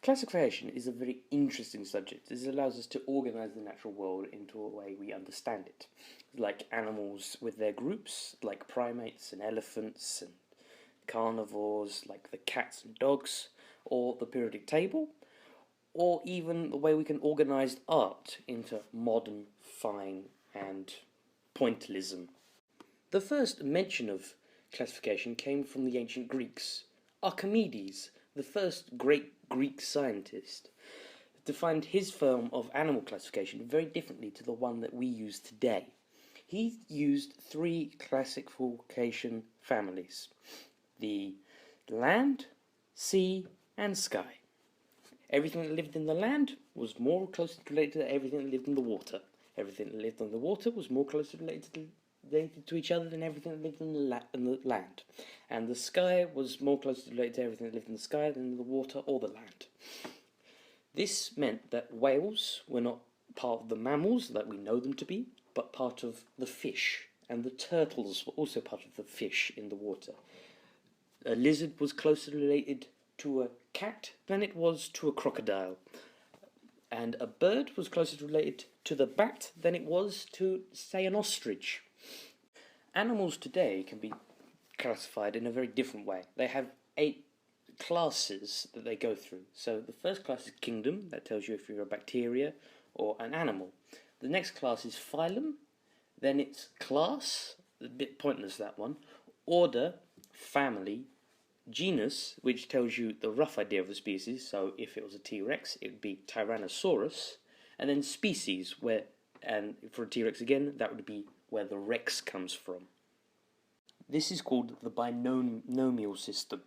Classification is a very interesting subject. This allows us to organize the natural world into a way we understand it. Like animals with their groups, like primates and elephants, and carnivores, like the cats and dogs, or the periodic table, or even the way we can organize art into modern, fine, and pointillism. The first mention of classification came from the ancient Greeks. Archimedes, the first great Greek scientist, defined his form of animal classification very differently to the one that we use today. He used three classification families: the land, sea, and sky. Everything that lived in the land was more closely related to everything that lived in the water. Everything that lived in the water was more closely related to each other than everything that lived in the land. And the sky was more closely related to everything that lived in the sky than the water or the land. This meant that whales were not part of the mammals that we know them to be, but part of the fish, and the turtles were also part of the fish in the water. A lizard was closer related to a cat than it was to a crocodile, and a bird was closer related to the bat than it was to, say, an ostrich. Animals today can be classified in a very different way. They have 8 classes that they go through. So the first class is kingdom, that tells you if you're a bacteria or an animal. The next class is phylum, then it's class, a bit pointless that one, order, family, genus, which tells you the rough idea of the species, so if it was a T-Rex, it would be Tyrannosaurus, and then species, where, and for a T-Rex again, that would be where the Rex comes from. This is called the binomial system.